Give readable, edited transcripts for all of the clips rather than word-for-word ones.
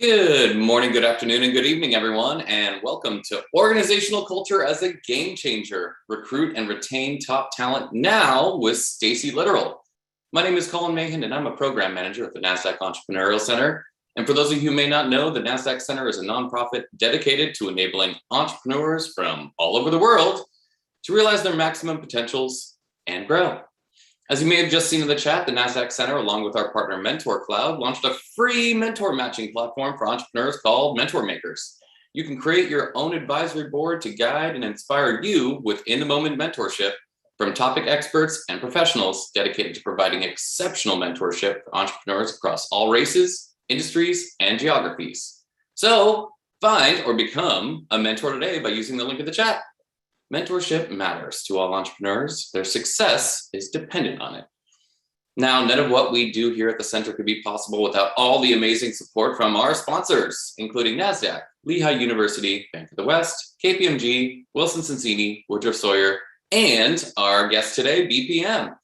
Good morning, good afternoon, and good evening, everyone, and welcome to Organizational Culture as a Game Changer. Recruit and retain top talent now with Stacy Litteral. My name is Colin Mahan, and I'm a program manager at the NASDAQ Entrepreneurial Center. And for those of you who may not know, the NASDAQ Center is a nonprofit dedicated to enabling entrepreneurs from all over the world to realize their maximum potentials and grow. As you may have just seen in the chat, the NASDAQ Center, along with our partner Mentor Cloud, launched a free mentor matching platform for entrepreneurs called Mentor Makers. You can create your own advisory board to guide and inspire you with in-the-moment mentorship from topic experts and professionals dedicated to providing exceptional mentorship for entrepreneurs across all races, industries, and geographies. So find or become a mentor today by using the link in the chat. Mentorship matters to all entrepreneurs. Their success is dependent on it. Now, none of what we do here at the center could be possible without all the amazing support from our sponsors, including NASDAQ, Lehigh University, Bank of the West, KPMG, Wilson Sonsini, Woodruff Sawyer, and our guest today, BPM.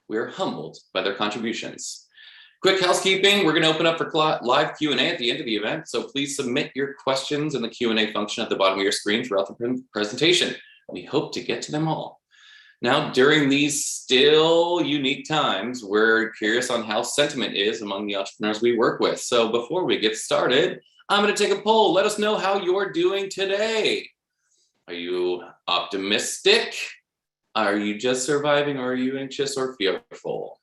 We are humbled by their contributions. Quick housekeeping, we're going to open up for live Q&A at the end of the event, so please submit your questions in the Q&A function at the bottom of your screen throughout the presentation. We hope to get to them all. Now, during these still unique times, we're curious on how sentiment is among the entrepreneurs we work with. So before we get started, I'm going to take a poll. Let us know how you're doing today. Are you optimistic? Are you just surviving, or are you anxious or fearful?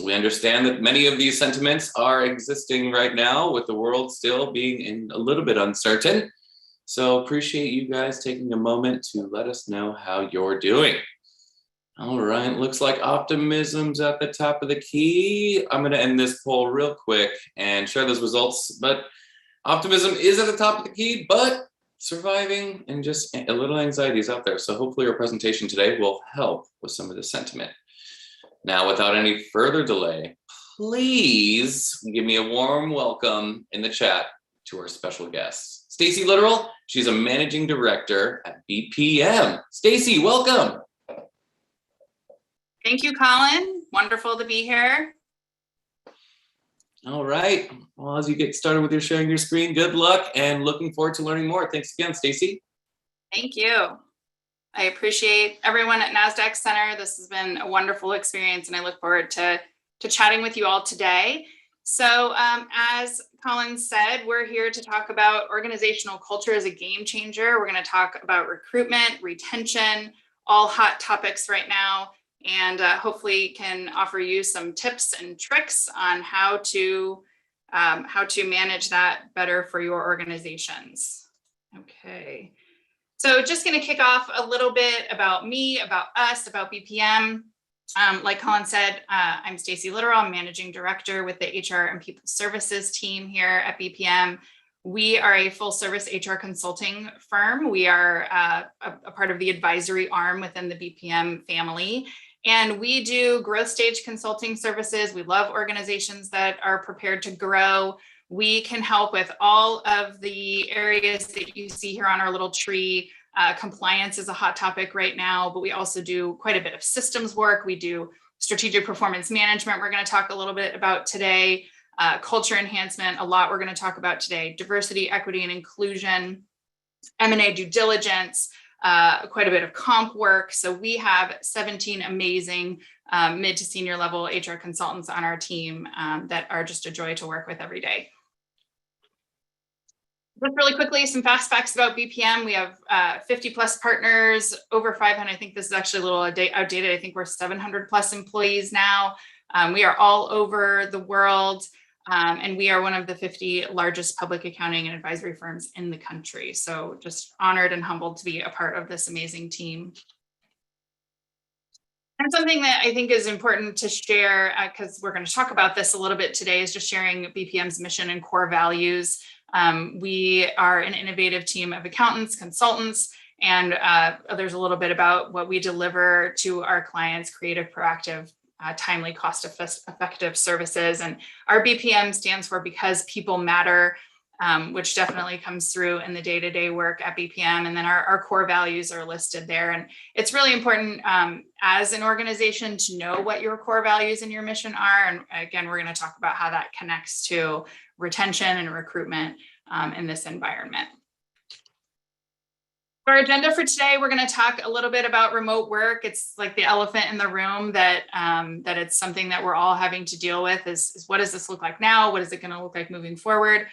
We understand that many of these sentiments are existing right now, with the world still being a little bit uncertain. So appreciate you guys taking a moment to let us know how you're doing. All right, looks like optimism's at the top of the key. I'm gonna end this poll real quick and share those results, but optimism is at the top of the key, but surviving and just a little anxiety is out there. So hopefully our presentation today will help with some of the sentiment. Now, without any further delay, please give me a warm welcome in the chat to our special guest. Stacy Litteral, she's a managing director at BPM. Stacy, welcome. Thank you, Colin. Wonderful to be here. All right. Well, as you get started with your sharing your screen, good luck and looking forward to learning more. Thanks again, Stacy. Thank you. I appreciate everyone at NASDAQ Center. This has been a wonderful experience, and I look forward to chatting with you all today. So as Colin said, we're here to talk about organizational culture as a game changer. We're going to talk about recruitment, retention, all hot topics right now, and hopefully can offer you some tips and tricks on how to manage that better for your organizations. Okay, so just going to kick off a little bit about me, about us, about BPM. Like Colin said, I'm Stacy Litteral. I'm managing director with the HR and People Services team here at BPM. We are a full service HR consulting firm. We are a part of the advisory arm within the BPM family. And we do growth stage consulting services. We love organizations that are prepared to grow. We can help with all of the areas that you see here on our little tree. Compliance is a hot topic right now, but we also do quite a bit of systems work. We do strategic performance management. We're going to talk a little bit about today. Culture enhancement, a lot we're going to talk about today. Diversity, equity, and inclusion, M&A due diligence, quite a bit of comp work. So we have 17 amazing mid to senior level HR consultants on our team that are just a joy to work with every day. Just really quickly, some fast facts about BPM. We have 50 plus partners, over 500. I think this is actually a little outdated. I think we're 700 plus employees now. We are all over the world, and we are one of the 50 largest public accounting and advisory firms in the country. So just honored and humbled to be a part of this amazing team. And something that I think is important to share, because we're going to talk about this a little bit today, is just sharing BPM's mission and core values. We are an innovative team of accountants, consultants, and there's a little bit about what we deliver to our clients: creative, proactive, timely, cost-effective services. And our BPM stands for Because People Matter, which definitely comes through in the day-to-day work at BPM. And then our core values are listed there. And it's really important as an organization to know what your core values and your mission are. And again, we're going to talk about how that connects to retention and recruitment in this environment. Our agenda for today, we're going to talk a little bit about remote work. It's like the elephant in the room that it's something that we're all having to deal with is what does this look like now? What is it going to look like moving forward?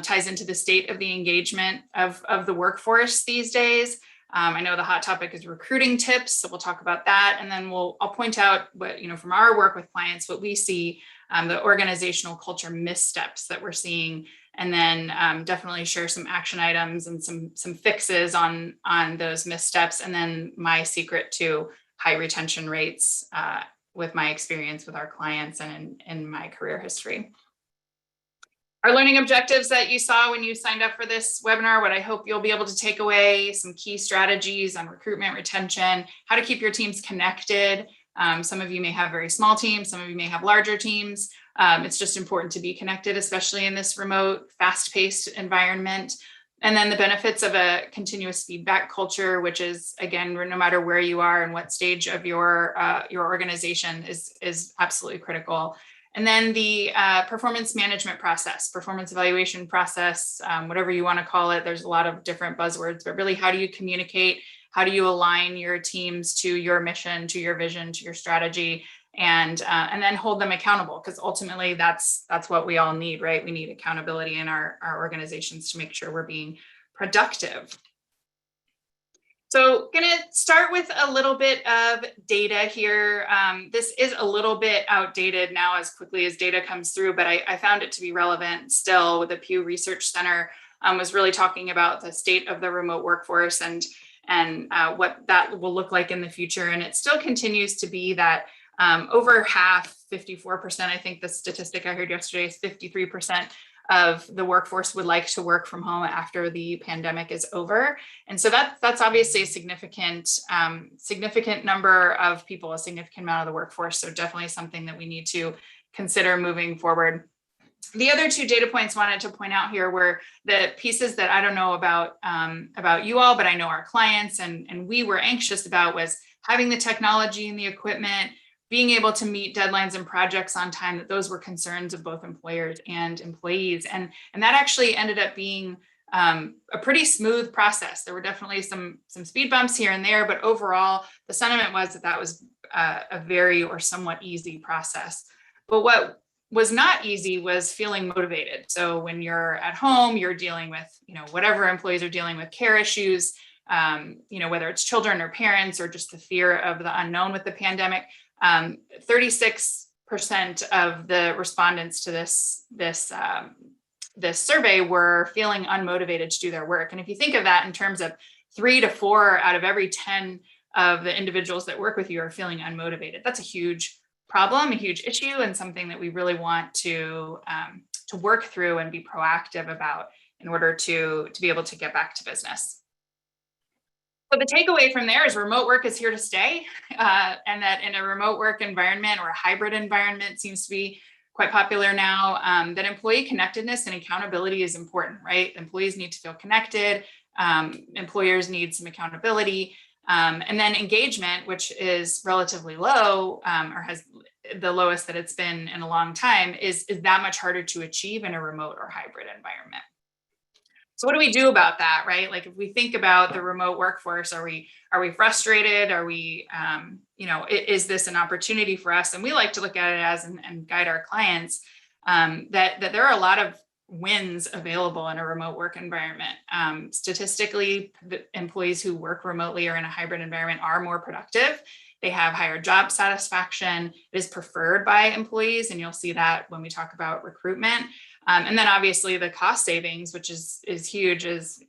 Ties into the state of the engagement of the workforce these days. I know the hot topic is recruiting tips, so we'll talk about that. And then I'll point out what, from our work with clients, what we see, the organizational culture missteps that we're seeing, and then definitely share some action items and some fixes on those missteps, and then my secret to high retention rates with my experience with our clients and in my career history. Our learning objectives that you saw when you signed up for this webinar, what I hope you'll be able to take away, some key strategies on recruitment, retention, how to keep your teams connected. Some of you may have very small teams, some of you may have larger teams. It's just important to be connected, especially in this remote, fast-paced environment. And then the benefits of a continuous feedback culture, which is, again, no matter where you are and what stage of your organization is absolutely critical. And then the performance management process, performance evaluation process, whatever you want to call it. There's a lot of different buzzwords, but really, how do you communicate? How do you align your teams to your mission, to your vision, to your strategy, and then hold them accountable? Because ultimately, that's what we all need, right? We need accountability in our organizations to make sure we're being productive. So going to start with a little bit of data here. This is a little bit outdated now as quickly as data comes through, but I found it to be relevant still. With the Pew Research Center was really talking about the state of the remote workforce and what that will look like in the future. And it still continues to be that over half, 54%, I think the statistic I heard yesterday is 53% of the workforce would like to work from home after the pandemic is over. And so that's obviously a significant number of people, a significant amount of the workforce. So definitely something that we need to consider moving forward. The other two data points I wanted to point out here were the pieces that I don't know about you all, but I know our clients and we were anxious about was having the technology and the equipment, being able to meet deadlines and projects on time, that those were concerns of both employers and employees. And that actually ended up being a pretty smooth process. There were definitely some speed bumps here and there, but overall, the sentiment was that was a very or somewhat easy process. But what was not easy was feeling motivated. So when you're at home, you're dealing with, whatever employees are dealing with, care issues, whether it's children or parents or just the fear of the unknown with the pandemic. 36% of the respondents to this survey were feeling unmotivated to do their work. And if you think of that in terms of 3 to 4 out of every 10 of the individuals that work with you are feeling unmotivated, that's a huge problem, a huge issue, and something that we really want to work through and be proactive about in order to be able to get back to business. So the takeaway from there is remote work is here to stay, and that in a remote work environment or a hybrid environment seems to be quite popular now, that employee connectedness and accountability is important, right? Employees need to feel connected, employers need some accountability, and then engagement, which is relatively low or has the lowest that it's been in a long time, is that much harder to achieve in a remote or hybrid environment. So what do we do about that, right? Like if we think about the remote workforce, are we frustrated? Are we, is this an opportunity for us? And we like to look at it as and guide our clients that there are a lot of wins available in a remote work environment. Statistically, the employees who work remotely or in a hybrid environment are more productive. They have higher job satisfaction. It is preferred by employees, and you'll see that when we talk about recruitment. And then obviously the cost savings, which is huge, is,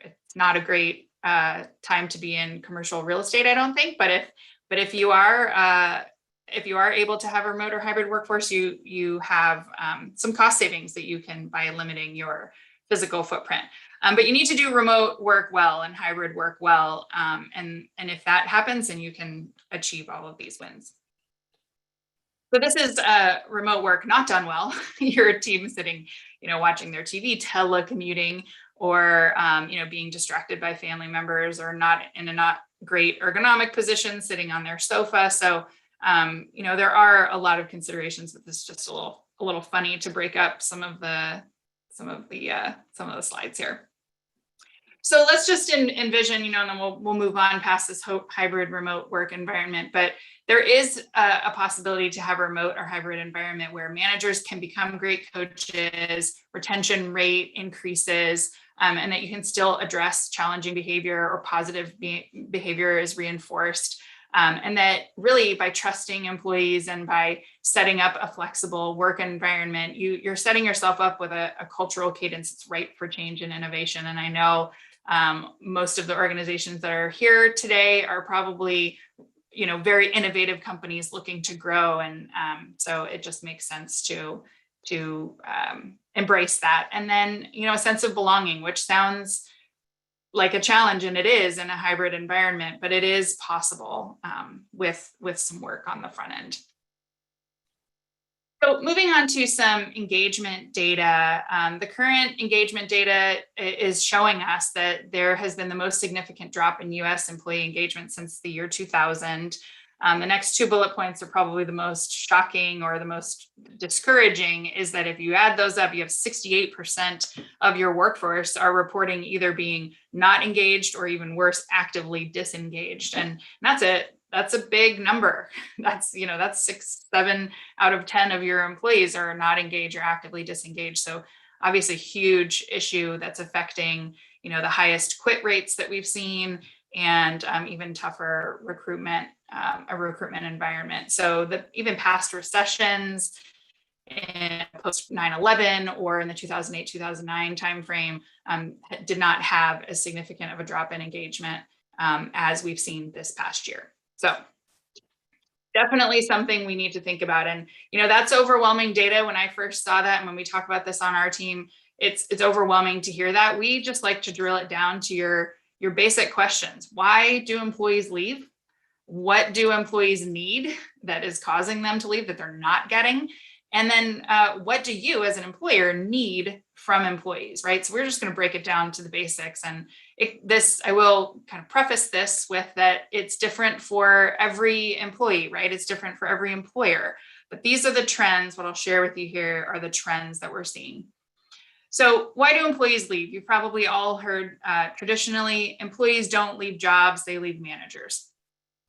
it's not a great time to be in commercial real estate, I don't think. But if you are able to have a remote or hybrid workforce, you have some cost savings that you can by limiting your physical footprint. But you need to do remote work well and hybrid work well. And if that happens, then you can achieve all of these wins. So this is remote work not done well. Your team sitting, watching their TV, telecommuting, or being distracted by family members, or not in a not great ergonomic position, sitting on their sofa. So there are a lot of considerations, but this is just a a little funny to break up some of the slides here. So let's just envision, and then we'll move on past this hybrid remote work environment. But there is a possibility to have a remote or hybrid environment where managers can become great coaches, retention rate increases, and that you can still address challenging behavior or positive behavior is reinforced. And that really by trusting employees and by setting up a flexible work environment, you're setting yourself up with a cultural cadence that's ripe for change and innovation. And I know most of the organizations that are here today are probably, very innovative companies looking to grow. And so it just makes sense to embrace that. And then, a sense of belonging, which sounds like a challenge, and it is in a hybrid environment, but it is possible with some work on the front end. So moving on to some engagement data, the current engagement data is showing us that there has been the most significant drop in US employee engagement since the year 2000. The next two bullet points are probably the most shocking or the most discouraging, is that if you add those up, you have 68% of your workforce are reporting either being not engaged or even worse, actively disengaged. And that's a big number. That's 7 out of 10 of your employees are not engaged or actively disengaged. So obviously huge issue that's affecting, the highest quit rates that we've seen, and even tougher recruitment, a recruitment environment. So even past recessions in post 9/11 or in the 2008-2009 timeframe did not have as significant of a drop in engagement as we've seen this past year. So definitely something we need to think about. And, that's overwhelming data. When I first saw that, and when we talk about this on our team, it's overwhelming to hear that. We just like to drill it down to your basic questions. Why do employees leave? What do employees need that is causing them to leave that they're not getting? And then what do you as an employer need from employees, right? So we're just going to break it down to the basics. And I will kind of preface this with that it's different for every employee, right? It's different for every employer. But these are the trends. What I'll share with you here are the trends that we're seeing. So why do employees leave? You've probably all heard traditionally, employees don't leave jobs, they leave managers.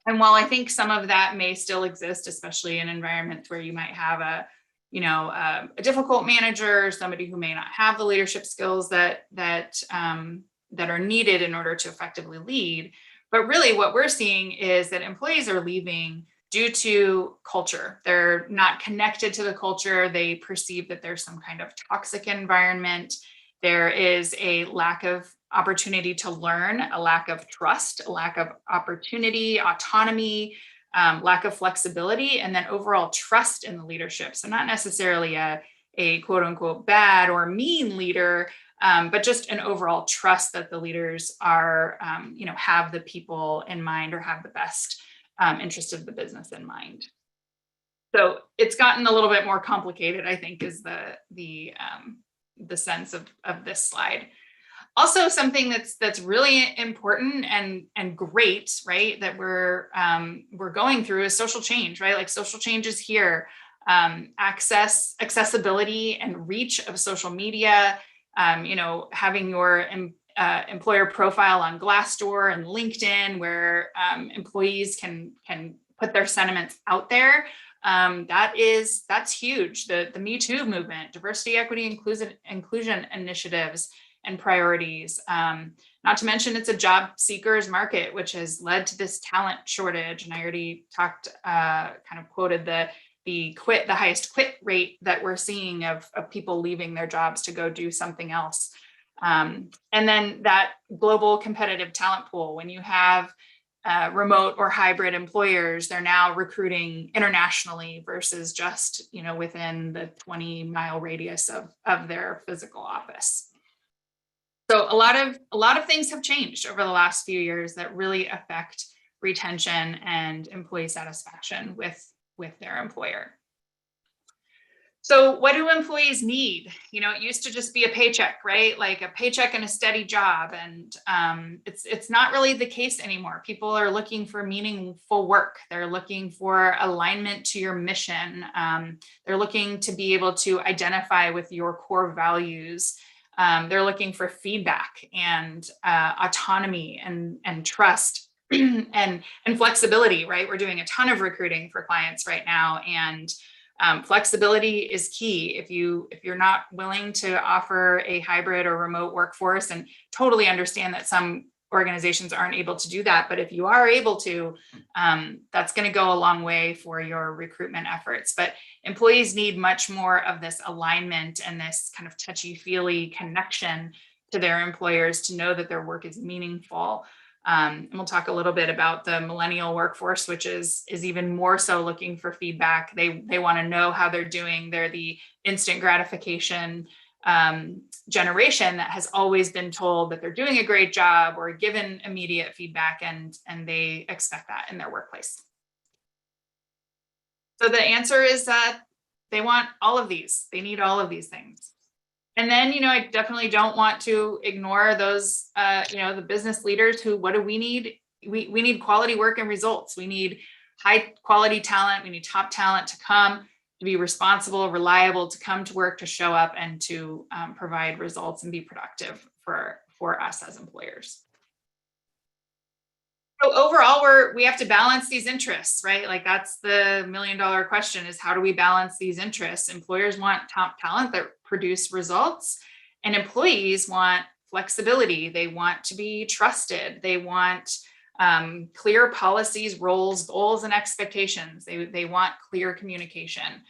And while I think some of that may still exist, especially in environments where you might have a difficult manager, somebody who may not have the leadership skills that are needed in order to effectively lead. But really what we're seeing is that employees are leaving due to culture. They're not connected to the culture. They perceive that there's some kind of toxic environment. There is a lack of opportunity to learn, a lack of trust, a lack of opportunity, autonomy, lack of flexibility, and then overall trust in the leadership. So not necessarily a quote unquote bad or mean leader, but just an overall trust that the leaders are, have the people in mind or have the best interest of the business in mind. So it's gotten a little bit more complicated, I think, is the sense of this slide. Also, something that's really important and great, right, that we're going through is social change, right? Like social change is here. Accessibility and reach of social media, having your employer profile on Glassdoor and LinkedIn, where employees can put their sentiments out there. That's huge. The Me Too movement, diversity, equity, inclusion initiatives and priorities. Not to mention it's a job seekers market, which has led to this talent shortage. And I already talked, kind of quoted the highest quit rate that we're seeing of people leaving their jobs to go do something else. And then that global competitive talent pool, when you have remote or hybrid employers, they're now recruiting internationally versus just, within the 20-mile radius of their physical office. So a lot of things have changed over the last few years that really affect retention and employee satisfaction with their employer. So what do employees need? It used to just be a paycheck, right? Like a paycheck and a steady job. And it's not really the case anymore. People are looking for meaningful work. They're looking for alignment to your mission. They're looking to be able to identify with your core values. They're looking for feedback and autonomy and trust and flexibility, right? We're doing a ton of recruiting for clients right now, and flexibility is key. If you're not willing to offer a hybrid or remote workforce, and totally understand that some organizations aren't able to do that, but if you are able to, that's going to go a long way for your recruitment efforts. But employees need much more of this alignment and this kind of touchy-feely connection to their employers to know that their work is meaningful. And we'll talk a little bit about the millennial workforce, which is even more so looking for feedback. They want to know how they're doing. They're the instant gratification generation that has always been told that they're doing a great job or given immediate feedback, and they expect that in their workplace. So the answer is that they want all of these. They need all of these things. And then, I definitely don't want to ignore those, the business leaders who, what do we need? We need quality work and results. We need high quality talent. We need top talent to come, to be responsible, reliable, to come to work, to show up, and to provide results and be productive for us as employers. So overall, we have to balance these interests, right? Like that's the $1 million question, is how do we balance these interests? Employers want top talent that produce results, and employees want flexibility. They want to be trusted. They want clear policies, roles, goals, and expectations. They want clear communication.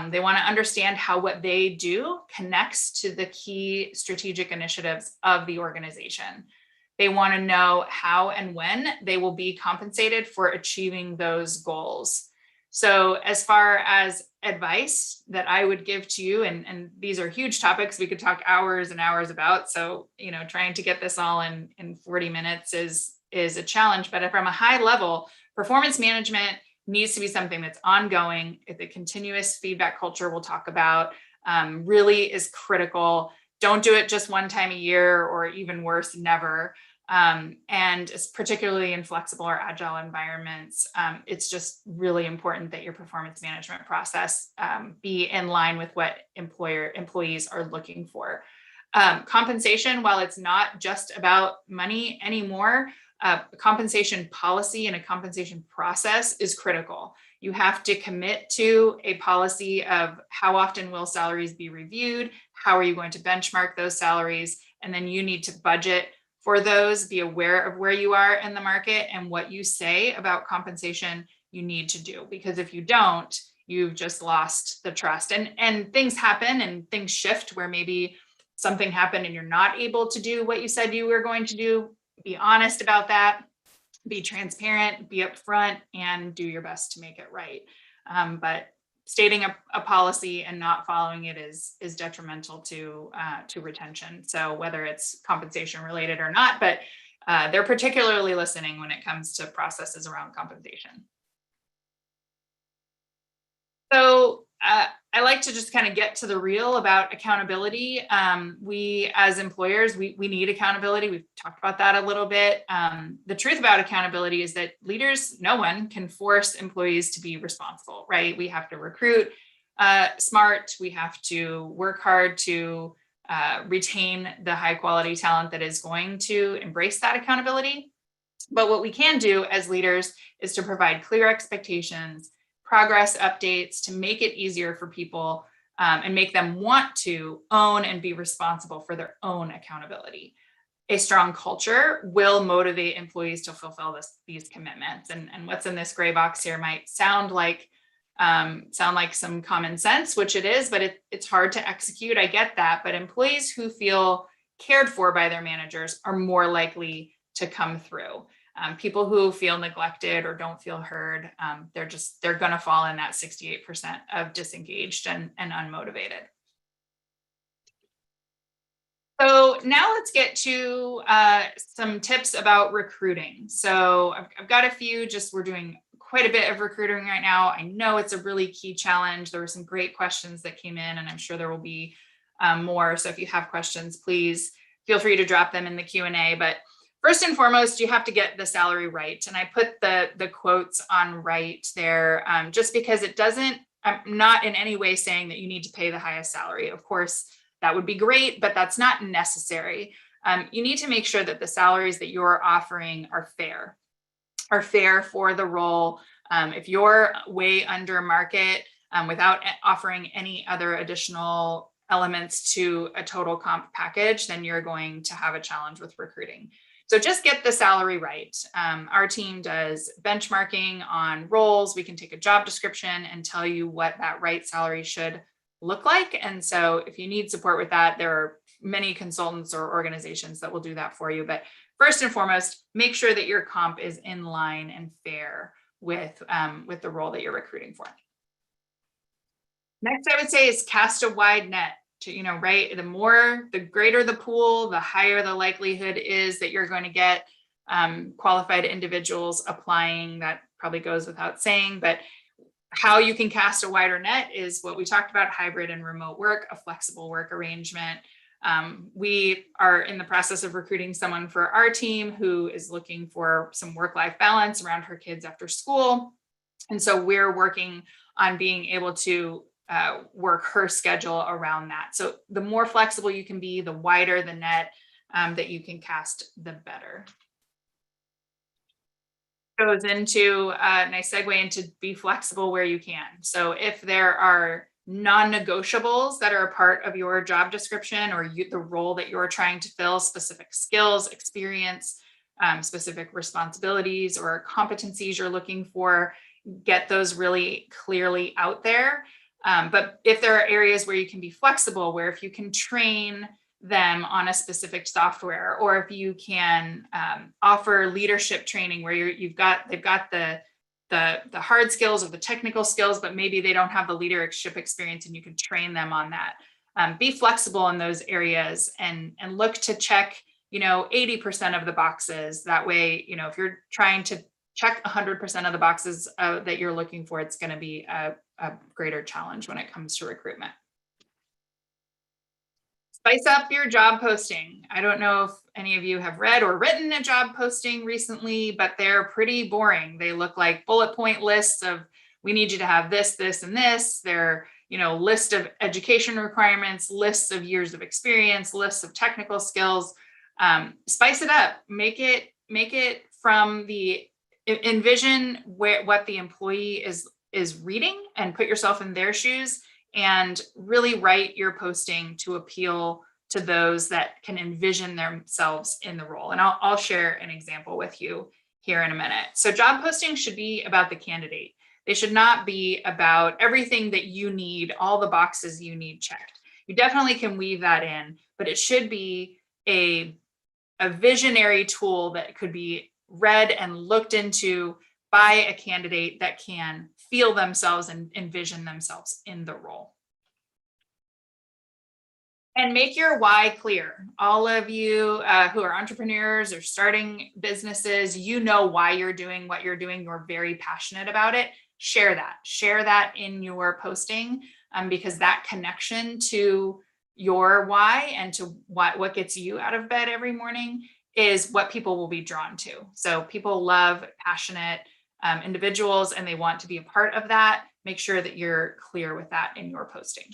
They want to understand how what they do connects to the key strategic initiatives of the organization. They want to know how and when they will be compensated for achieving those goals. So as far as advice that I would give to you, and these are huge topics we could talk hours and hours about. So, trying to get this all in 40 minutes is a challenge. But from a high level, performance management needs to be something that's ongoing. The continuous feedback culture we'll talk about really is critical. Don't do it just one time a year, or even worse, never. And it's particularly in flexible or agile environments, it's just really important that your performance management process be in line with what employees are looking for. Compensation, while it's not just about money anymore, a compensation policy and a compensation process is critical. You have to commit to a policy of how often will salaries be reviewed, how are you going to benchmark those salaries, and then you need to budget for those, be aware of where you are in the market, and what you say about compensation you need to do. Because if you don't, you've just lost the trust. And things happen and things shift where maybe something happened and you're not able to do what you said you were going to do. Be honest about that, be transparent, be upfront, and do your best to make it right. But stating a policy and not following it is detrimental to retention. So whether it's compensation related or not, but they're particularly listening when it comes to processes around compensation. So I like to just kind of get to the real about accountability. We as employers, we need accountability. We've talked about that a little bit. The truth about accountability is that leaders, no one can force employees to be responsible, right? We have to recruit smart. We have to work hard to retain the high quality talent that is going to embrace that accountability. But what we can do as leaders is to provide clear expectations, progress updates, to make it easier for people and make them want to own and be responsible for their own accountability. A strong culture will motivate employees to fulfill these commitments. And what's in this gray box here might sound like some common sense, which it is, but it's hard to execute. I get that. But employees who feel cared for by their managers are more likely to come through. People who feel neglected or don't feel heard, they're going to fall in that 68% of disengaged and unmotivated. So now let's get to some tips about recruiting. So I've got a few, we're doing quite a bit of recruiting right now. I know it's a really key challenge. There were some great questions that came in, and I'm sure there will be more. So if you have questions, please feel free to drop them in the Q&A. But first and foremost, you have to get the salary right. And I put the quotes on right there just because it doesn't, I'm not in any way saying that you need to pay the highest salary. Of course, that would be great, but that's not necessary. You need to make sure that the salaries that you're offering are fair for the role. If you're way under market without offering any other additional elements to a total comp package, then you're going to have a challenge with recruiting. So just get the salary right. Our team does benchmarking on roles. We can take a job description and tell you what that right salary should look like. And so if you need support with that, there are many consultants or organizations that will do that for you. But first and foremost, make sure that your comp is in line and fair with the role that you're recruiting for. Next, I would say is cast a wide net. Right? The greater the pool, the higher the likelihood is that you're going to get qualified individuals applying. That probably goes without saying, but how you can cast a wider net is what we talked about: hybrid and remote work, a flexible work arrangement. We are in the process of recruiting someone for our team who is looking for some work-life balance around her kids after school. And so we're working on being able to work her schedule around that. So the more flexible you can be, the wider the net that you can cast, the better. Goes into a nice segue into be flexible where you can. So if there are non-negotiables that are a part of your job description or the role that you're trying to fill, specific skills, experience, specific responsibilities or competencies you're looking for, get those really clearly out there. But if there are areas where you can be flexible, where if you can train them on a specific software, or if you can offer leadership training where they've got the hard skills or the technical skills, but maybe they don't have the leadership experience, and you can train them on that. Be flexible in those areas and look to check 80% of the boxes. That way, if you're trying to check 100% of the boxes that you're looking for, it's going to be a greater challenge when it comes to recruitment. Spice up your job posting. I don't know if any of you have read or written a job posting recently, but they're pretty boring. They look like bullet point lists of, we need you to have this, this, and this. They're, list of education requirements, lists of years of experience, lists of technical skills. Spice it up. Make it from envision what the employee is reading, and put yourself in their shoes, and really write your posting to appeal to those that can envision themselves in the role. And I'll share an example with you here in a minute. So job postings should be about the candidate. They should not be about everything that you need, all the boxes you need checked. You definitely can weave that in, but it should be a visionary tool that could be read and looked into by a candidate that can feel themselves and envision themselves in the role. And make your why clear. All of you who are entrepreneurs or starting businesses, why you're doing what you're doing. You're very passionate about it. Share that in your posting, because that connection to your why and to what gets you out of bed every morning is what people will be drawn to. So people love passionate individuals, and they want to be a part of that. Make sure that you're clear with that in your posting.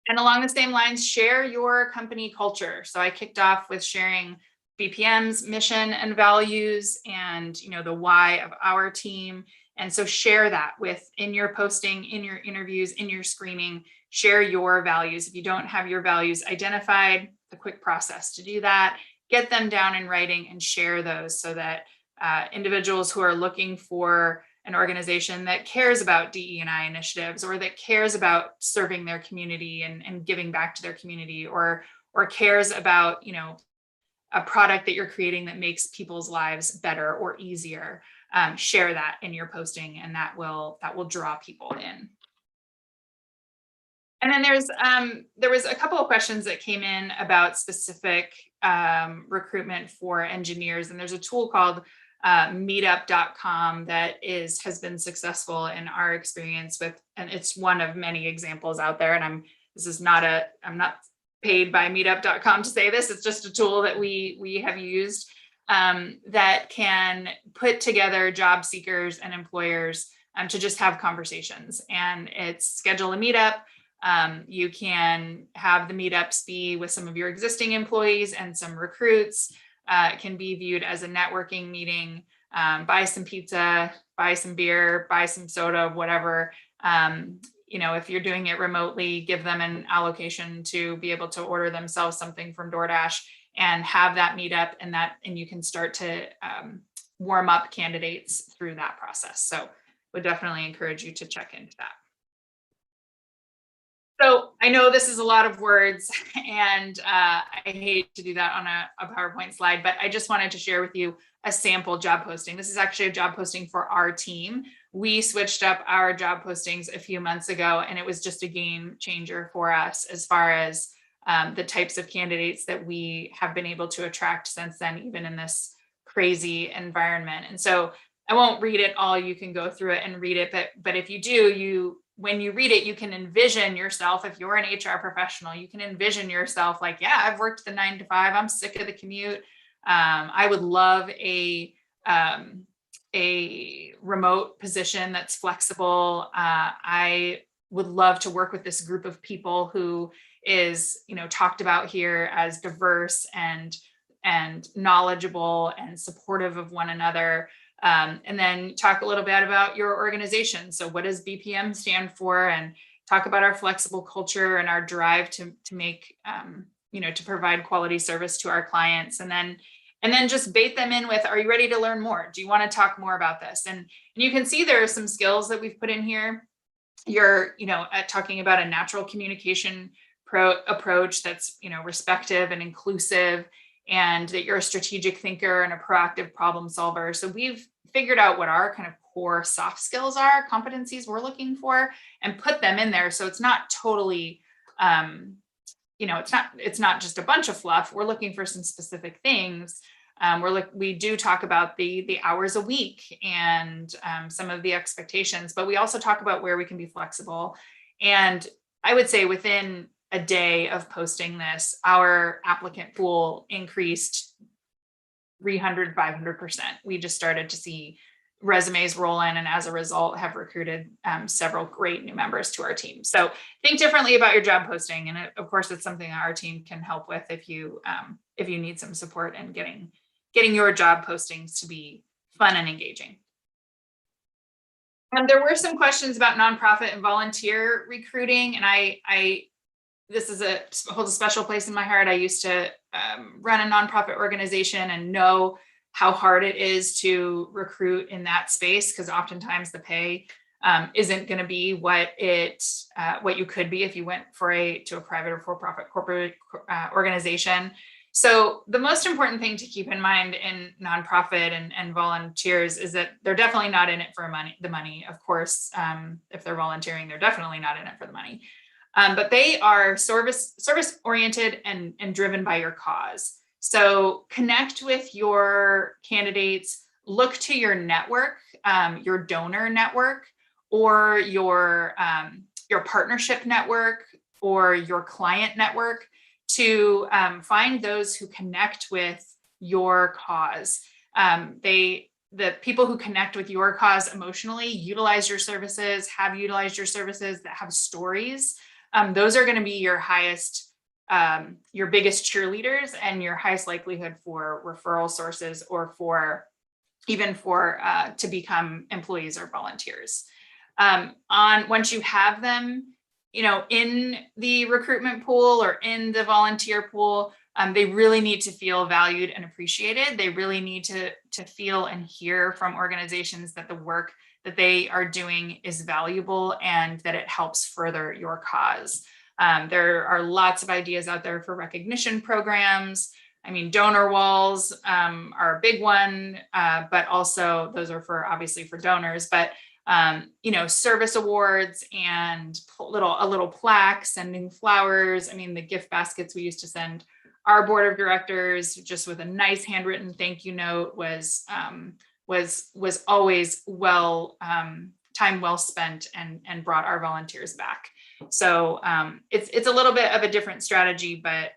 And along the same lines, share your company culture. So I kicked off with sharing BPM's mission and values, and the why of our team. And so share that in your posting, in your interviews, in your screening. Share your values. If you don't have your values identified, the quick process to do that, get them down in writing and share those, so that individuals who are looking for an organization that cares about DE&I initiatives, or that cares about serving their community and giving back to their community, or cares about a product that you're creating that makes people's lives better or easier, share that in your posting, and that will draw people in. And then there was a couple of questions that came in about specific recruitment for engineers, and there's a tool called meetup.com that has been successful in our experience with, and it's one of many examples out there. And I'm not paid by meetup.com to say this. It's just a tool that we have used that can put together job seekers and employers to just have conversations. And it's schedule a meetup. You can have the meetups be with some of your existing employees and some recruits. It can be viewed as a networking meeting. Buy some pizza, buy some beer, buy some soda, whatever. If you're doing it remotely, give them an allocation to be able to order themselves something from DoorDash and have that meetup, and you can start to warm up candidates through that process. So would definitely encourage you to check into that. So I know this is a lot of words, and I hate to do that on a PowerPoint slide, but I just wanted to share with you a sample job posting. This is actually a job posting for our team. We switched up our job postings a few months ago, and it was just a game changer for us as far as the types of candidates that we have been able to attract since then, even in this crazy environment. And so I won't read it all. You can go through it and read it, but if you do, when you read it, you can envision yourself. If you're an HR professional, you can envision yourself like, yeah, I've worked the 9 to 5. I'm sick of the commute. I would love a remote position that's flexible. I would love to work with this group of people who is, talked about here as diverse and knowledgeable and supportive of one another. And then talk a little bit about your organization. So what does BPM stand for? And talk about our flexible culture and our drive to make, to provide quality service to our clients. And then just bait them in with, are you ready to learn more? Do you want to talk more about this? And you can see there are some skills that we've put in here. You're, talking about a natural communication approach that's, respectful and inclusive, and that you're a strategic thinker and a proactive problem solver. So we've figured out what our kind of core soft skills are, competencies we're looking for, and put them in there. So it's not totally, it's not just a bunch of fluff. We're looking for some specific things. We do talk about the hours a week and some of the expectations, but we also talk about where we can be flexible. And I would say within a day of posting this, our applicant pool increased 300, 500%. We just started to see resumes roll in, and as a result have recruited several great new members to our team. So think differently about your job posting. And of course, it's something that our team can help with if you need some support in getting your job postings to be fun and engaging. There were some questions about nonprofit and volunteer recruiting, and this holds a special place in my heart. I used to run a nonprofit organization and know how hard it is to recruit in that space, because oftentimes the pay isn't going to be what you could be if you went to a private or for-profit corporate organization. So the most important thing to keep in mind in nonprofit and volunteers is that they're definitely not in it for the money. Of course, if they're volunteering, they're definitely not in it for the money. But they are service oriented and driven by your cause. So connect with your candidates, look to your network, your donor network, or your partnership network, or your client network, to find those who connect with your cause. The people who connect with your cause emotionally, utilize your services, have utilized your services, that have stories. Those are going to be your biggest cheerleaders and your highest likelihood for referral sources, or to become employees or volunteers. Once you have them, in the recruitment pool or in the volunteer pool, they really need to feel valued and appreciated. They really need to feel and hear from organizations that the work that they are doing is valuable and that it helps further your cause. There are lots of ideas out there for recognition programs. I mean, donor walls are a big one, but also those are obviously for donors, but service awards and a little plaque, sending flowers. I mean, the gift baskets we used to send our board of directors, just with a nice handwritten thank you note, was was always time well spent and brought our volunteers back. So it's a little bit of a different strategy, but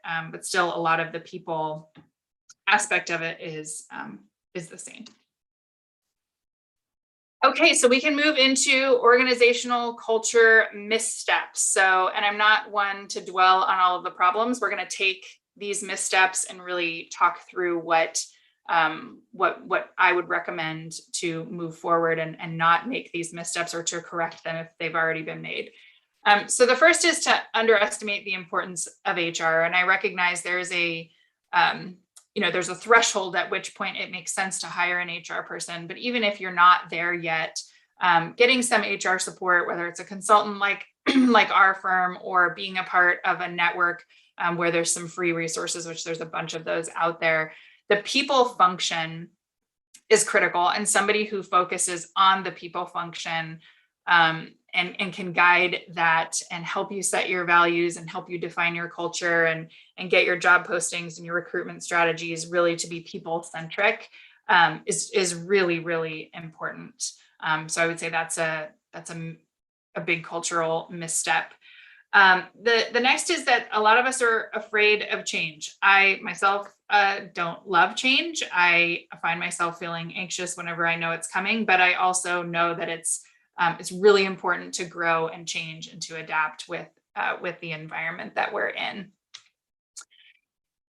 still a lot of the people aspect of it is the same. Okay, so we can move into organizational culture missteps. So, and I'm not one to dwell on all of the problems. We're going to take these missteps and really talk through what I would recommend to move forward and not make these missteps, or to correct them if they've already been made. So the first is to underestimate the importance of HR. And I recognize there's a threshold at which point it makes sense to hire an HR person. But even if you're not there yet, getting some HR support, whether it's a consultant like our firm, or being a part of a network where there's some free resources, which there's a bunch of those out there. The people function is critical, and somebody who focuses on the people function and can guide that and help you set your values and help you define your culture and get your job postings and your recruitment strategies really to be people centric is really, really important. So I would say that's a big cultural misstep. The next is that a lot of us are afraid of change. I myself don't love change. I find myself feeling anxious whenever I know it's coming, but I also know that it's really important to grow and change and to adapt with the environment that we're in.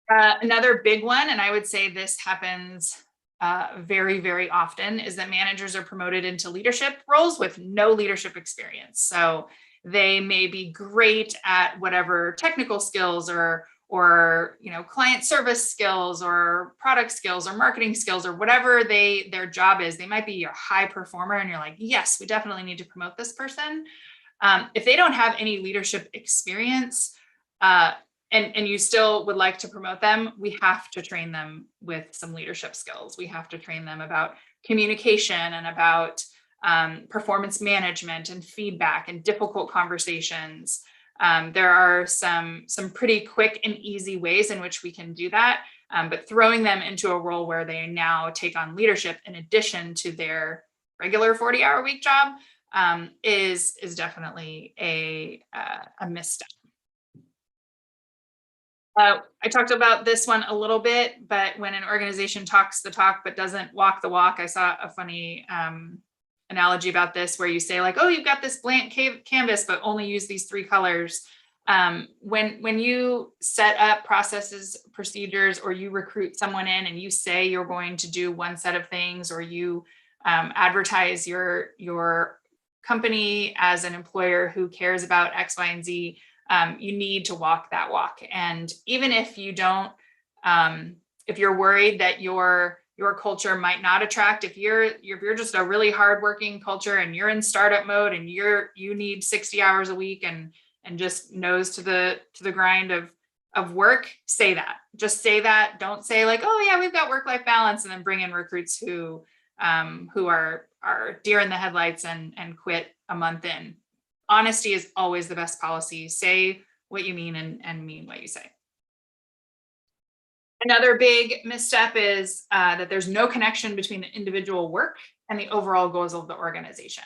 Another big one, and I would say this happens very, very often, is that managers are promoted into leadership roles with no leadership experience. So they may be great at whatever technical skills or client service skills or product skills or marketing skills or whatever their job is. They might be a high performer and you're like, yes, we definitely need to promote this person. If they don't have any leadership experience and you still would like to promote them, we have to train them with some leadership skills. We have to train them about communication and about performance management and feedback and difficult conversations. There are some pretty quick and easy ways in which we can do that, but throwing them into a role where they now take on leadership in addition to their regular 40-hour-a-week job is definitely a misstep. I talked about this one a little bit, but when an organization talks the talk but doesn't walk the walk, I saw a funny analogy about this where you say like, oh, you've got this blank canvas, but only use these 3 colors. When you set up processes, procedures, or you recruit someone in and you say you're going to do one set of things, or you advertise your company as an employer who cares about X, Y, and Z, you need to walk that walk. And even if you don't, if you're worried that your culture might not attract, if you're just a really hardworking culture and you're in startup mode and you need 60 hours a week and just nose to the grind of work, say that. Just say that. Don't say like, oh yeah, we've got work-life balance, and then bring in recruits who are deer in the headlights and quit a month in. Honesty is always the best policy. Say what you mean and mean what you say. Another big misstep is that there's no connection between the individual work and the overall goals of the organization.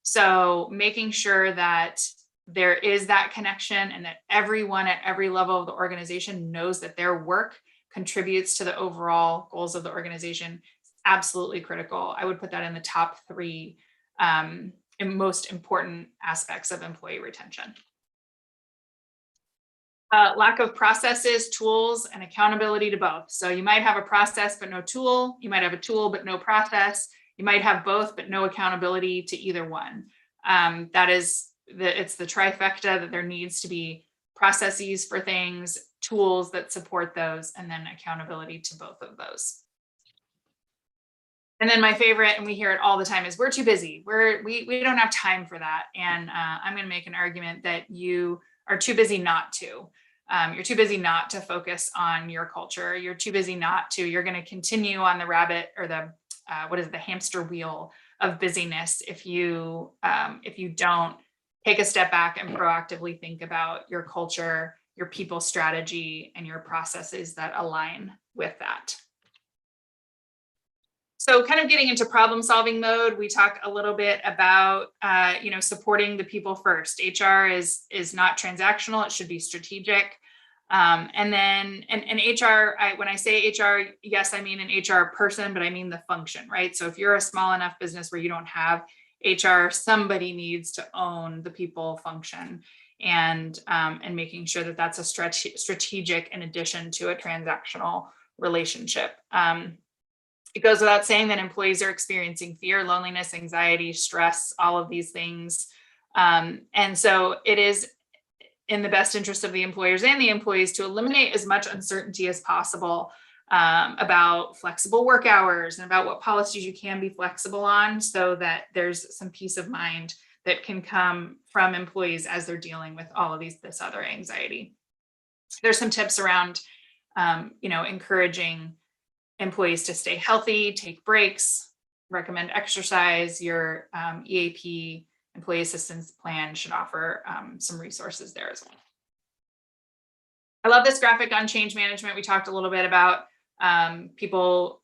So making sure that there is that connection and that everyone at every level of the organization knows that their work contributes to the overall goals of the organization is absolutely critical. I would put that in the top 3 most important aspects of employee retention. Lack of processes, tools, and accountability to both. So you might have a process, but no tool. You might have a tool, but no process. You might have both, but no accountability to either one. It's the trifecta that there needs to be processes for things, tools that support those, and then accountability to both of those. And then my favorite, and we hear it all the time, is we're too busy. We don't have time for that. And I'm going to make an argument that you are too busy not to. You're too busy not to focus on your culture. You're too busy not to. You're going to continue on the rabbit or the hamster wheel of busyness if you don't take a step back and proactively think about your culture, your people strategy, and your processes that align with that. So kind of getting into problem solving mode, we talk a little bit about, supporting the people first. HR is not transactional. It should be strategic. And then HR, when I say HR, yes, I mean an HR person, but I mean the function, right? So if you're a small enough business where you don't have HR, somebody needs to own the people function, and making sure that that's a strategic in addition to a transactional relationship. It goes without saying that employees are experiencing fear, loneliness, anxiety, stress, all of these things. And so it is in the best interest of the employers and the employees to eliminate as much uncertainty as possible about flexible work hours and about what policies you can be flexible on, so that there's some peace of mind that can come from employees as they're dealing with all of this other anxiety. There's some tips around, encouraging employees to stay healthy, take breaks, recommend exercise. Your EAP, employee assistance plan, should offer some resources there as well. I love this graphic on change management. We talked a little bit about people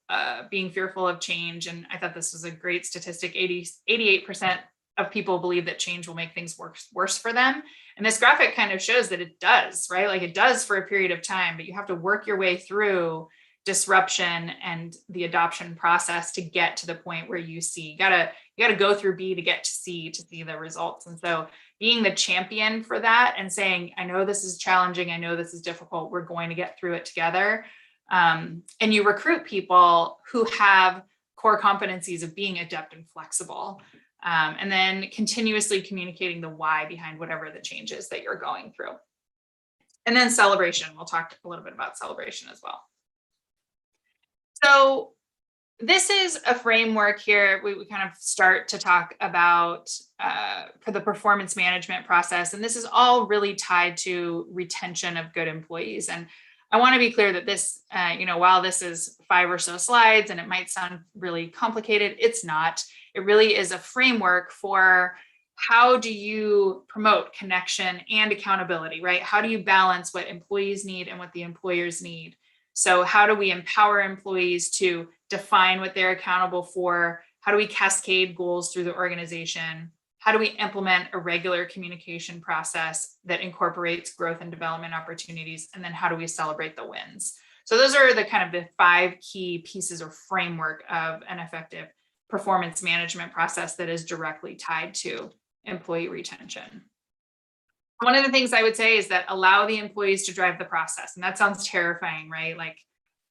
being fearful of change, and I thought this was a great statistic. 88% of people believe that change will make things worse for them. And this graphic kind of shows that it does, right? Like it does for a period of time, but you have to work your way through disruption and the adoption process to get to the point where you gotta go through B to get to C to see the results. And so being the champion for that and saying, I know this is challenging, I know this is difficult, we're going to get through it together. And you recruit people who have core competencies of being adept and flexible. And then continuously communicating the why behind whatever the change is that you're going through. And then celebration. We'll talk a little bit about celebration as well. So this is a framework here. We kind of start to talk about for the performance management process. And this is all really tied to retention of good employees. And I want to be clear that this, while this is 5 or so slides and it might sound really complicated, it's not. It really is a framework for how do you promote connection and accountability, right? How do you balance what employees need and what the employers need? So how do we empower employees to define what they're accountable for? How do we cascade goals through the organization? How do we implement a regular communication process that incorporates growth and development opportunities? And then how do we celebrate the wins? So those are the kind of the 5 key pieces or framework of an effective performance management process that is directly tied to employee retention. One of the things I would say is that allow the employees to drive the process. And that sounds terrifying, right? Like,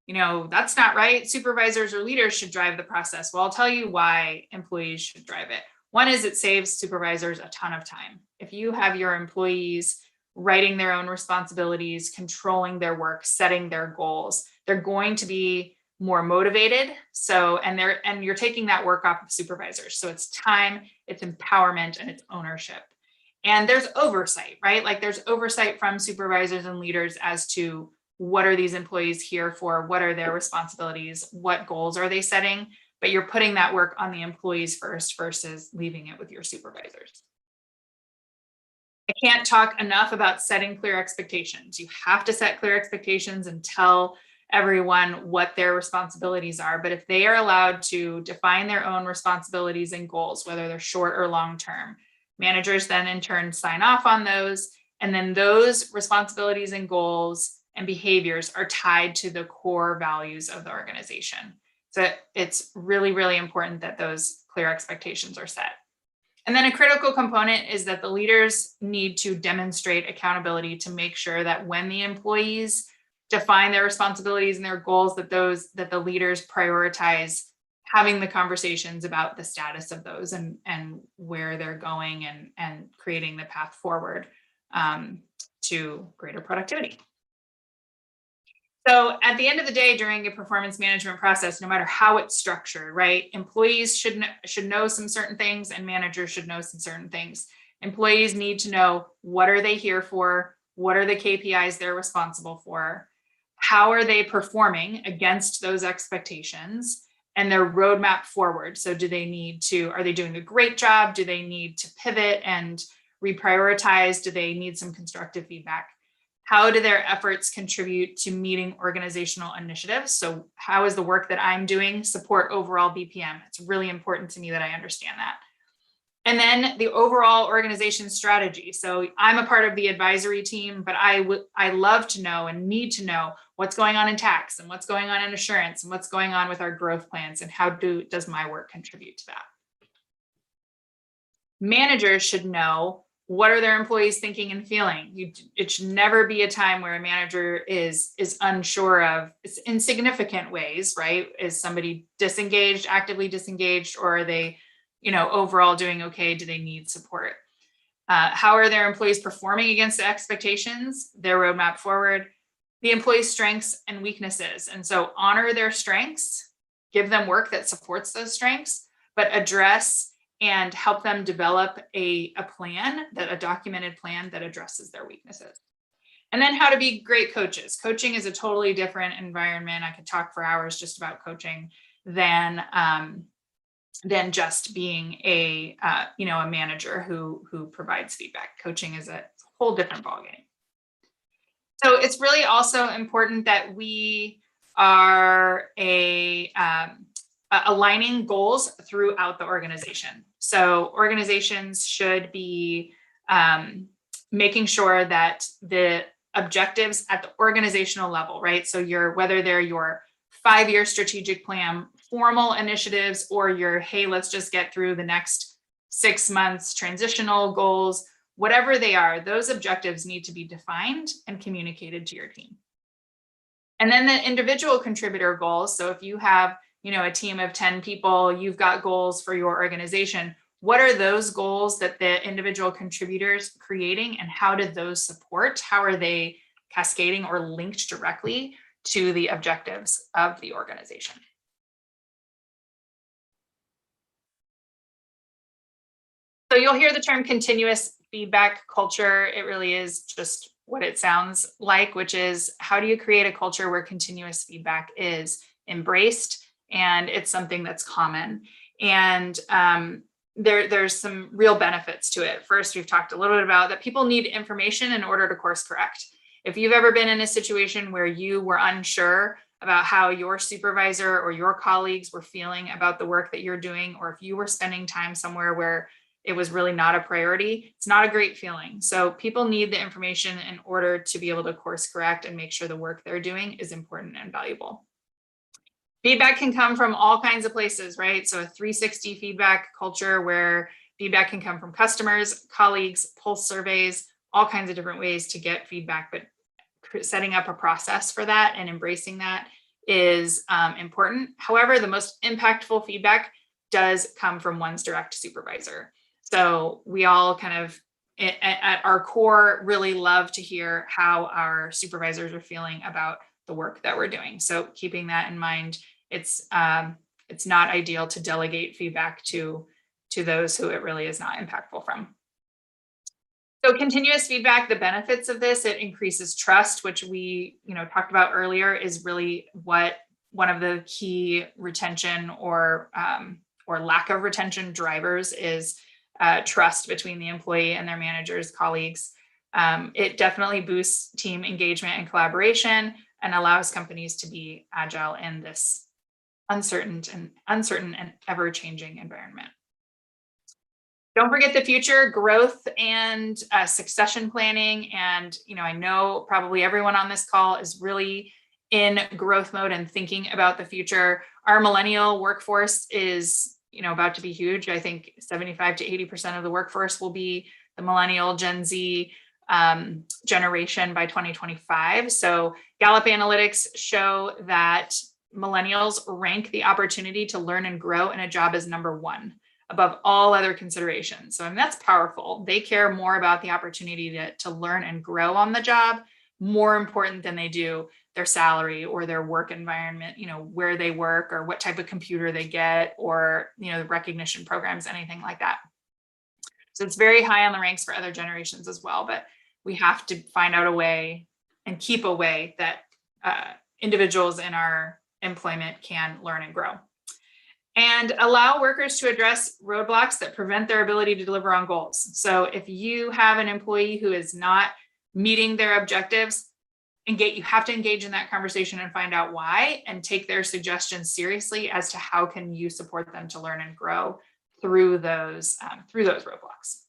that's not right. Supervisors or leaders should drive the process. Well, I'll tell you why employees should drive it. One is it saves supervisors a ton of time. If you have your employees writing their own responsibilities, controlling their work, setting their goals, they're going to be more motivated. And you're taking that work off of supervisors. So it's time, it's empowerment, and it's ownership. And there's oversight, right? Like there's oversight from supervisors and leaders as to what are these employees here for? What are their responsibilities? What goals are they setting? But you're putting that work on the employees first versus leaving it with your supervisors. I can't talk enough about setting clear expectations. You have to set clear expectations and tell everyone what their responsibilities are. But if they are allowed to define their own responsibilities and goals, whether they're short or long term, managers then in turn sign off on those. And then those responsibilities and goals and behaviors are tied to the core values of the organization. So it's really, really important that those clear expectations are set. And then a critical component is that the leaders need to demonstrate accountability to make sure that when the employees define their responsibilities and their goals, that the leaders prioritize having the conversations about the status of those and where they're going and creating the path forward to greater productivity. So at the end of the day, during a performance management process, no matter how it's structured, right, employees should know some certain things and managers should know some certain things. Employees need to know what are they here for, what are the KPIs they're responsible for, how are they performing against those expectations, and their roadmap forward. So are they doing a great job? Do they need to pivot and reprioritize? Do they need some constructive feedback? How do their efforts contribute to meeting organizational initiatives? So how is the work that I'm doing support overall BPM? It's really important to me that I understand that. And then the overall organization strategy. So I'm a part of the advisory team, but I love to know and need to know what's going on in tax and what's going on in assurance and what's going on with our growth plans and how does my work contribute to that. Managers should know what are their employees thinking and feeling. It should never be a time where a manager is unsure of insignificant ways, right? Is somebody disengaged, actively disengaged, or are they overall doing okay? Do they need support? How are their employees performing against the expectations, their roadmap forward, the employees' strengths and weaknesses? And so honor their strengths, give them work that supports those strengths, but address and help them develop a plan, a documented plan that addresses their weaknesses. And then how to be great coaches. Coaching is a totally different environment. I could talk for hours just about coaching than just being a manager who provides feedback. Coaching is a whole different ballgame. So it's really also important that we are aligning goals throughout the organization. So organizations should be making sure that the objectives at the organizational level, right? So whether they're your 5-year strategic plan, formal initiatives, or your, hey, let's just get through the next 6 months transitional goals, whatever they are, those objectives need to be defined and communicated to your team. And then the individual contributor goals. So if you have, a team of 10 people, you've got goals for your organization. What are those goals that the individual contributors creating, and how did those support? How are they cascading or linked directly to the objectives of the organization? So you'll hear the term continuous feedback culture. It really is just what it sounds like, which is how do you create a culture where continuous feedback is embraced and it's something that's common? And there's some real benefits to it. First, we've talked a little bit about that people need information in order to course correct. If you've ever been in a situation where you were unsure about how your supervisor or your colleagues were feeling about the work that you're doing, or if you were spending time somewhere where it was really not a priority, it's not a great feeling. So people need the information in order to be able to course correct and make sure the work they're doing is important and valuable. Feedback can come from all kinds of places, right? So a 360 feedback culture where feedback can come from customers, colleagues, pulse surveys, all kinds of different ways to get feedback, but setting up a process for that and embracing that is important. However, the most impactful feedback does come from one's direct supervisor. So we all kind of, at our core, really love to hear how our supervisors are feeling about the work that we're doing. So keeping that in mind, it's not ideal to delegate feedback to those who it really is not impactful from. So continuous feedback, the benefits of this, it increases trust, which we talked about earlier, is really what one of the key retention or lack of retention drivers is. Trust between the employee and their managers, colleagues. It definitely boosts team engagement and collaboration and allows companies to be agile in this uncertain and ever-changing environment. Don't forget the future, growth and succession planning. And I know probably everyone on this call is really in growth mode and thinking about the future. Our millennial workforce is about to be huge. I think 75 to 80% of the workforce will be the millennial Gen Z generation by 2025. So Gallup Analytics show that millennials rank the opportunity to learn and grow in a job as number 1 above all other considerations. So that's powerful. They care more about the opportunity to learn and grow on the job, more important than they do their salary or their work environment, where they work or what type of computer they get or, the recognition programs, anything like that. So it's very high on the ranks for other generations as well, but we have to find out a way and keep a way that individuals in our employment can learn and grow. And allow workers to address roadblocks that prevent their ability to deliver on goals. So if you have an employee who is not meeting their objectives, you have to engage in that conversation and find out why, and take their suggestions seriously as to how can you support them to learn and grow through those roadblocks.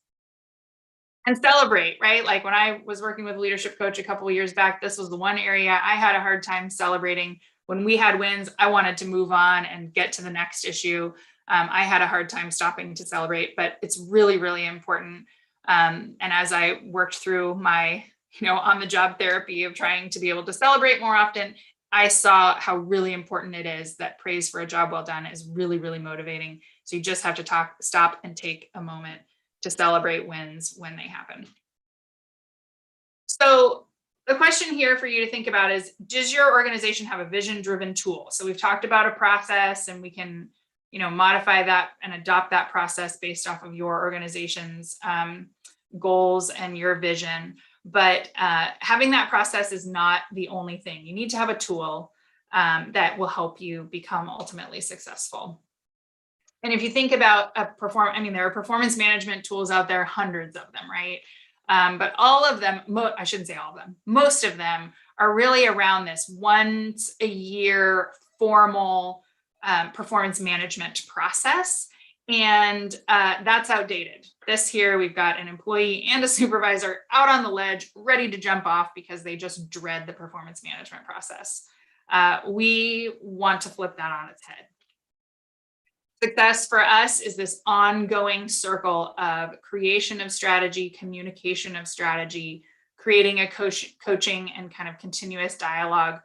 And celebrate, right? Like when I was working with a leadership coach a couple of years back, this was the one area I had a hard time celebrating. When we had wins, I wanted to move on and get to the next issue. I had a hard time stopping to celebrate, but it's really, really important. And as I worked through my, on the job therapy of trying to be able to celebrate more often, I saw how really important it is that praise for a job well done is really, really motivating. So you just have to stop and take a moment to celebrate wins when they happen. So the question here for you to think about is, does your organization have a vision-driven tool? So we've talked about a process, and we can, modify that and adopt that process based off of your organization's goals and your vision. But having that process is not the only thing. You need to have a tool that will help you become ultimately successful. And if you think about there are performance management tools out there, hundreds of them, right? But all of them, I shouldn't say all of them, most of them are really around this once a year formal performance management process. And that's outdated. This here, we've got an employee and a supervisor out on the ledge, ready to jump off because they just dread the performance management process. We want to flip that on its head. Success for us is this ongoing circle of creation of strategy, communication of strategy, creating a coaching and kind of continuous dialogue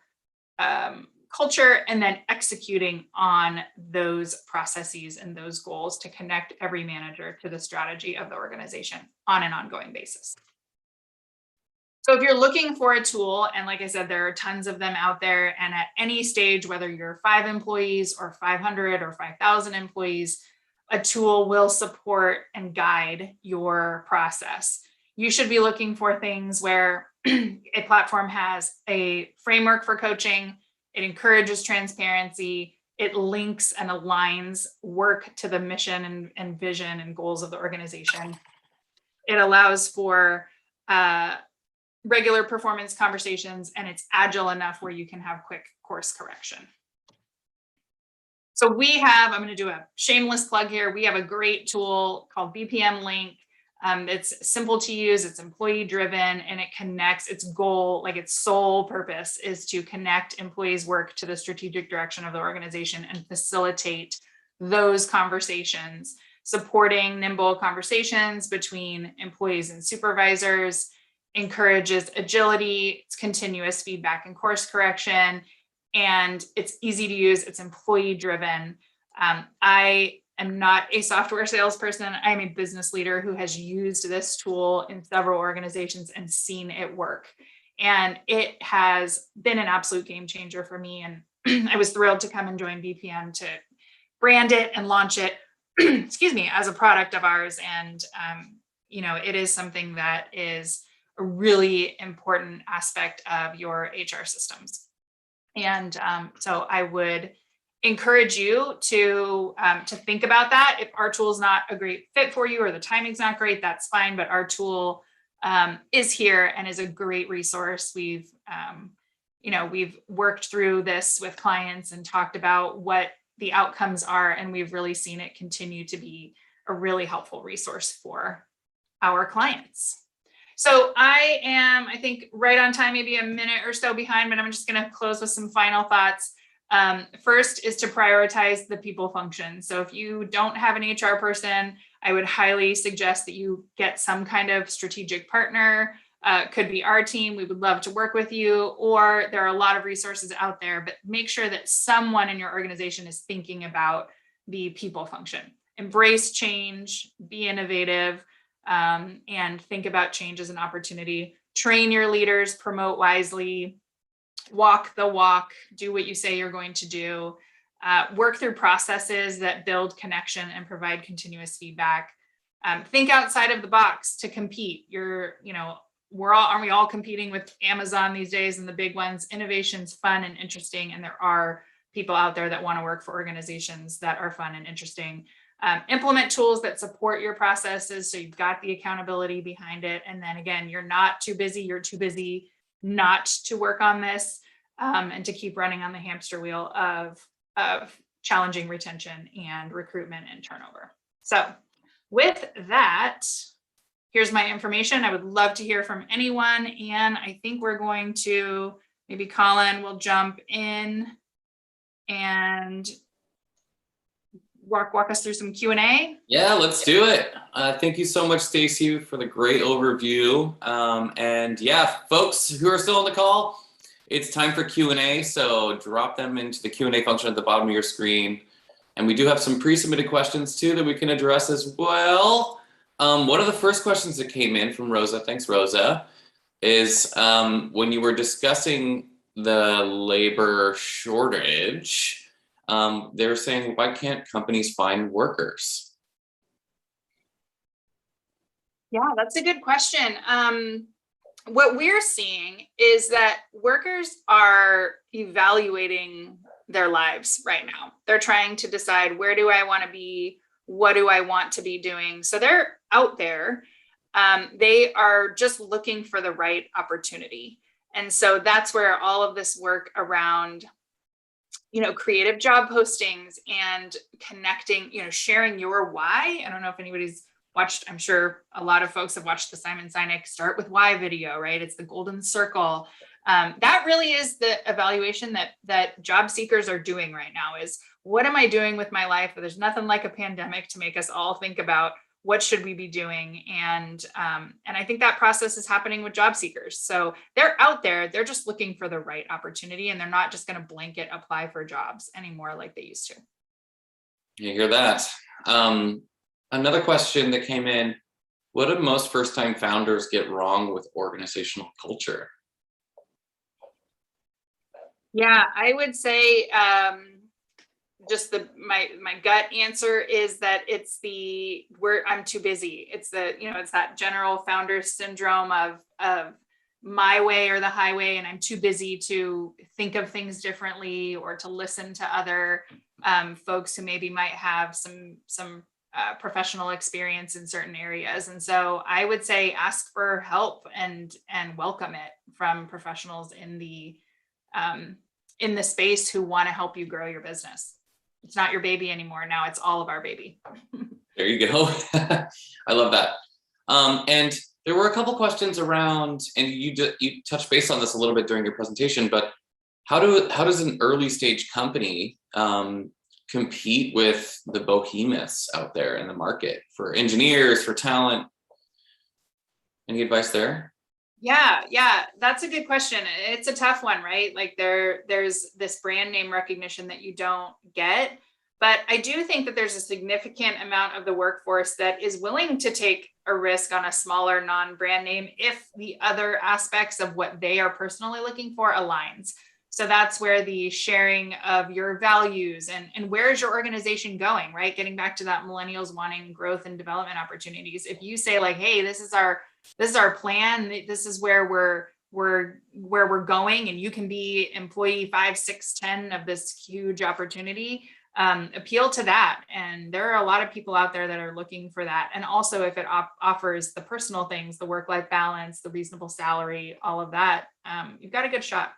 culture, and then executing on those processes and those goals to connect every manager to the strategy of the organization on an ongoing basis. So if you're looking for a tool, and like I said, there are tons of them out there, and at any stage, whether you're 5 employees or 500 or 5,000 employees, a tool will support and guide your process. You should be looking for things where a platform has a framework for coaching, it encourages transparency, it links and aligns work to the mission and vision and goals of the organization. It allows for regular performance conversations, and it's agile enough where you can have quick course correction. So I'm going to do a shameless plug here. We have a great tool called BPM Link. It's simple to use, it's employee driven, and it connects its sole purpose is to connect employees' work to the strategic direction of the organization and facilitate those conversations, supporting nimble conversations between employees and supervisors, encourages agility, it's continuous feedback and course correction, and it's easy to use, it's employee driven. I am not a software salesperson. I'm a business leader who has used this tool in several organizations and seen it work. And it has been an absolute game changer for me. And I was thrilled to come and join BPM to brand it and launch it, as a product of ours. And, it is something that is a really important aspect of your HR systems. And so I would encourage you to think about that. If our tool is not a great fit for you or the timing's not great, that's fine. But our tool is here and is a great resource. We've worked through this with clients and talked about what the outcomes are, and we've really seen it continue to be a really helpful resource for our clients. So I think right on time, maybe a minute or so behind, but I'm just going to close with some final thoughts. First is to prioritize the people function. So if you don't have an HR person, I would highly suggest that you get some kind of strategic partner. Could be our team. We would love to work with you, or there are a lot of resources out there, but make sure that someone in your organization is thinking about the people function. Embrace change, be innovative, and think about change as an opportunity. Train your leaders, promote wisely, walk the walk, do what you say you're going to do, work through processes that build connection and provide continuous feedback. Think outside of the box to compete. Aren't we all competing with Amazon these days and the big ones? Innovation's fun and interesting, and there are people out there that want to work for organizations that are fun and interesting. implement tools that support your processes so you've got the accountability behind it. And then again, you're not too busy, you're too busy not to work on this, and to keep running on the hamster wheel of challenging retention and recruitment and turnover. So with that, here's my information. I would love to hear from anyone. And I think we're going to, maybe Colin will jump in and walk us through some Q&A. Yeah, let's do it. Thank you so much, Stacy, for the great overview. And yeah, folks who are still on the call, it's time for Q&A. So drop them into the Q&A function at the bottom of your screen. And we do have some pre-submitted questions too that we can address as well. One of the first questions that came in from Rosa, thanks Rosa, is when you were discussing the labor shortage, they were saying, why can't companies find workers? Yeah, that's a good question. What we're seeing is that workers are evaluating their lives right now. They're trying to decide, where do I want to be? What do I want to be doing? So they're out there. They are just looking for the right opportunity. And so that's where all of this work around, creative job postings and connecting, sharing your why. I don't know if anybody's watched, I'm sure a lot of folks have watched the Simon Sinek Start With Why video, right? It's the golden circle. That really is the evaluation that job seekers are doing right now is, what am I doing with my life? There's nothing like a pandemic to make us all think about what should we be doing. And I think that process is happening with job seekers. So they're out there, they're just looking for the right opportunity, and they're not just going to blanket apply for jobs anymore like they used to. You hear that? Another question that came in, what do most first-time founders get wrong with organizational culture? Yeah, I would say just my gut answer is that it's I'm too busy. It's it's that general founder syndrome of my way or the highway, and I'm too busy to think of things differently or to listen to other folks who maybe might have some professional experience in certain areas. And so I would say ask for help and welcome it from professionals in the space who want to help you grow your business. It's not your baby anymore. Now it's all of our baby. There you go. I love that. And there were a couple questions around, and you touched base on this a little bit during your presentation, but how does an early stage company compete with the behemoths out there in the market for engineers, for talent? Any advice there? Yeah, that's a good question. It's a tough one, right? Like there's this brand name recognition that you don't get, but I do think that there's a significant amount of the workforce that is willing to take a risk on a smaller non-brand name if the other aspects of what they are personally looking for aligns. So that's where the sharing of your values and where is your organization going, right? Getting back to that millennials wanting growth and development opportunities. If you say like, hey, this is our plan, this is where we're going, and you can be employee 5, 6, 10 of this huge opportunity, appeal to that. And there are a lot of people out there that are looking for that. And also if it offers the personal things, the work-life balance, the reasonable salary, all of that, you've got a good shot.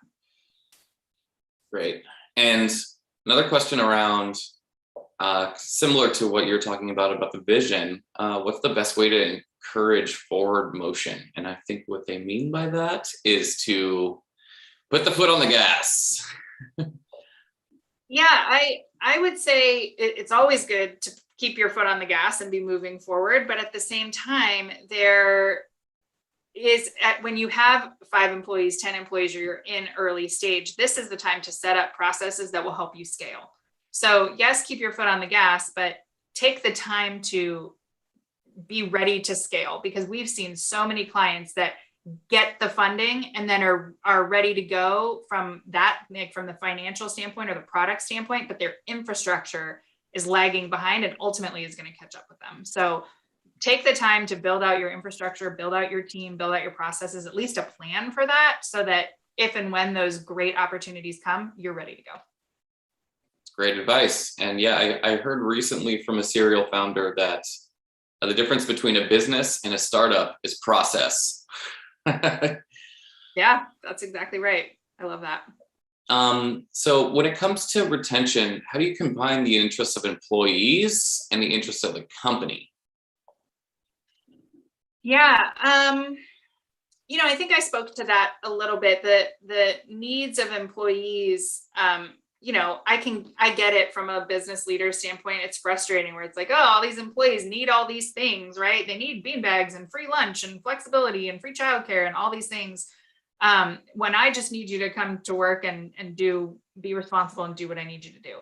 Great. And another question around similar to what you're talking about the vision, what's the best way to encourage forward motion? And I think what they mean by that is to put the foot on the gas. Yeah, I would say it's always good to keep your foot on the gas and be moving forward. But at the same time, when you have 5 employees, 10 employees, or you're in early stage, this is the time to set up processes that will help you scale. So yes, keep your foot on the gas, but take the time to be ready to scale, because we've seen so many clients that get the funding and then are ready to go from that, like from the financial standpoint or the product standpoint, but their infrastructure is lagging behind and ultimately is going to catch up with them. So take the time to build out your infrastructure, build out your team, build out your processes, at least a plan for that, so that if and when those great opportunities come, you're ready to go. Great advice. And yeah, I heard recently from a serial founder that the difference between a business and a startup is process. Yeah, that's exactly right. I love that. So when it comes to retention, how do you combine the interests of employees and the interests of the company? Yeah, I think I spoke to that a little bit. The needs of employees, I get it from a business leader standpoint. It's frustrating where it's like, oh, all these employees need all these things, right? They need beanbags and free lunch and flexibility and free childcare and all these things. When I just need you to come to work and be responsible and do what I need you to do.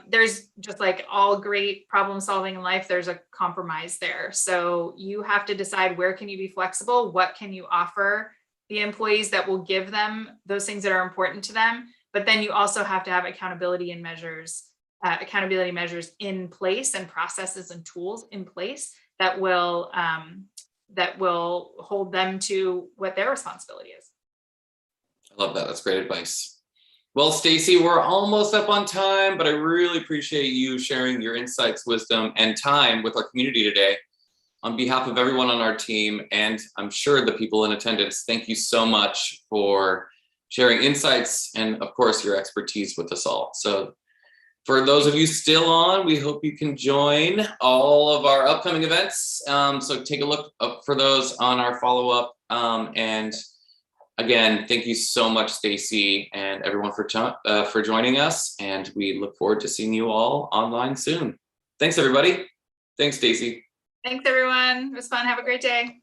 There's just like all great problem solving in life, there's a compromise there. So you have to decide, where can you be flexible? What can you offer the employees that will give them those things that are important to them? But then you also have to have accountability measures in place, and processes and tools in place that will hold them to what their responsibility is. I love that. That's great advice. Well, Stacy, we're almost up on time, but I really appreciate you sharing your insights, wisdom, and time with our community today. On behalf of everyone on our team, and I'm sure the people in attendance, thank you so much for sharing insights and, of course, your expertise with us all. So for those of you still on, we hope you can join all of our upcoming events. So take a look up for those on our follow-up. And again, thank you so much, Stacy, and everyone for joining us. And we look forward to seeing you all online soon. Thanks, everybody. Thanks, Stacy. Thanks, everyone. It was fun. Have a great day.